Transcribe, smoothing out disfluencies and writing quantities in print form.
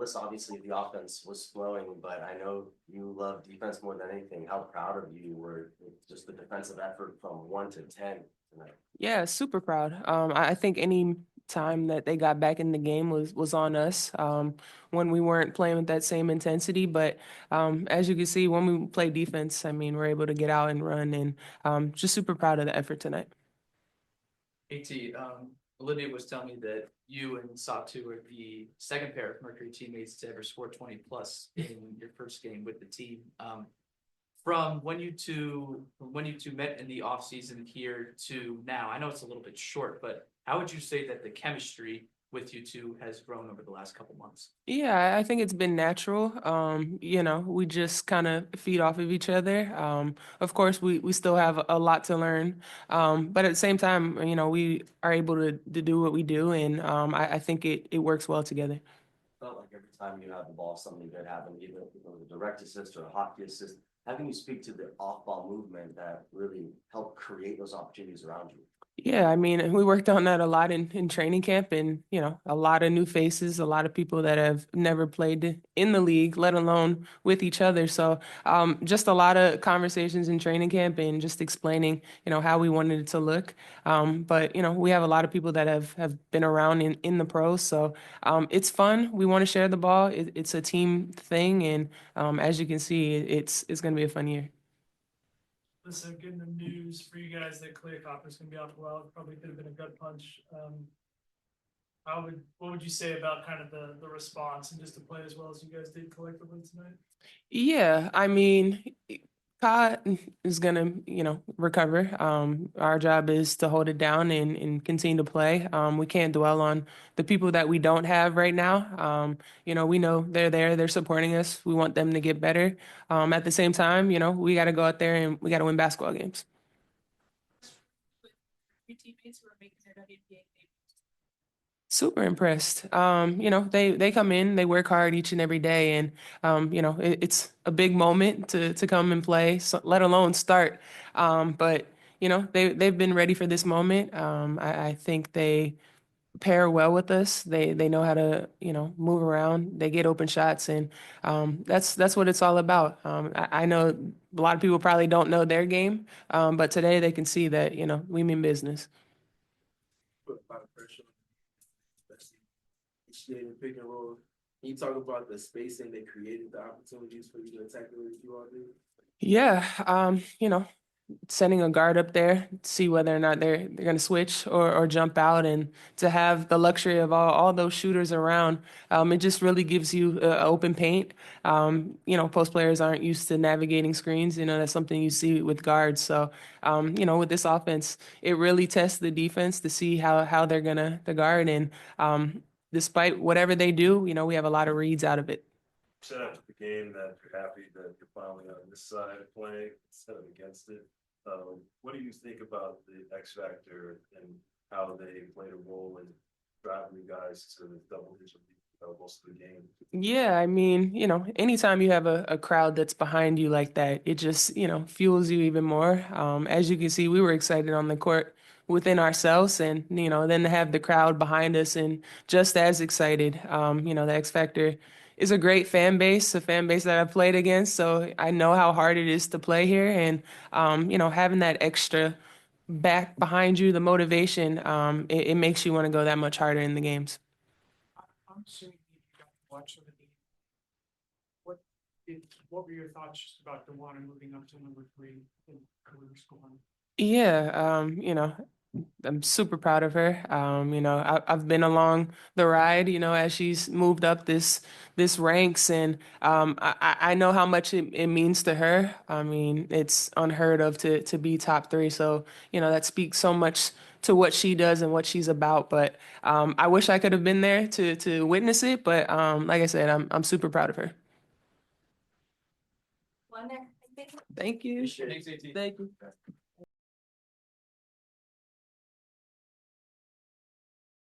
Alyssa, obviously the offense was flowing, but I know you love defense more than anything. How proud of you were with just the defensive effort from 1 to 10 tonight? Yeah, super proud. I think any time that they got back in the game was on us when we weren't playing with that same intensity. But as you can see, when we play defense, I mean, we're able to get out and run, and just super proud of the effort tonight. AT, Olivia was telling me that you and Satu were the second pair of Mercury teammates to ever score 20 plus in your first game with the team. From when you two met in the off season here to now, I know it's a little bit short, but how would you say that the chemistry with you two has grown over the last couple months? Yeah, I think it's been natural. We just kind of feed off of each other. Of course, we still have a lot to learn, but at the same time, we are able to do what we do, and I think it works well together. Felt like every time you have the ball, something good happened, either if it was a direct assist or a hockey assist. How can you speak to the off-ball movement that really helped create those opportunities around you? Yeah, I mean, we worked on that a lot in training camp, and a lot of new faces, a lot of people that have never played in the league, let alone with each other. So, just a lot of conversations in training camp and just explaining, how we wanted it to look. But we have a lot of people that have been around in the pros, so it's fun. We want to share the ball. It's a team thing, and as you can see, it's going to be a fun year. Listen, getting the news for you guys that Clear Copper's gonna be out for a while, probably could have been a gut punch. What would you say about kind of the response and just to play as well as you guys did collectively tonight? Yeah, I mean, Ka is gonna, recover. Our job is to hold it down and continue to play. We can't dwell on the people that we don't have right now. We know they're there, they're supporting us. We want them to get better. At the same time, we got to go out there and we got to win basketball games. Your teammates who are making their WNBA debuts. Super impressed. They come in, they work hard each and every day, and it's a big moment to come and play, so, let alone start. But they've been ready for this moment. I think they pair well with us. They know how to move around. They get open shots, and that's what it's all about. I know a lot of people probably don't know their game, but today they can see that we mean business. Put a lot of pressure on them, especially initiating pick and roll. Can you talk about the spacing that created the opportunities for you to attack the way that you all did? Yeah, setting a guard up there, see whether or not they're gonna switch or jump out, and to have the luxury of all those shooters around, it just really gives you open paint. Post players aren't used to navigating screens. That's something you see with guards. So, with this offense, it really tests the defense to see how they're gonna the guard, and despite whatever they do, we have a lot of reads out of it. Said after the game that you're happy that you're finally on this side of play instead of against it. What do you think about the X factor and how they played a role in driving you guys to double digit most of the game? Yeah, I mean, anytime you have a crowd that's behind you like that, it just, fuels you even more. As you can see, we were excited on the court within ourselves, and, then to have the crowd behind us and just as excited. The X Factor is a great fan base, a fan base that I've played against, so I know how hard it is to play here, and, having that extra back behind you, the motivation, it makes you want to go that much harder in the games. I'm assuming you got to watch some of the game. What were your thoughts just about DeWanna moving up to number 3 in career scoring? Yeah, I'm super proud of her. I've been along the ride, as she's moved up this ranks, and I know how much it means to her. I mean, it's unheard of to be top 3, so that speaks so much to what she does and what she's about. But I wish I could have been there to witness it. But like I said, I'm super proud of her. One there, I think. Thank you. Thanks, AT. Thank you.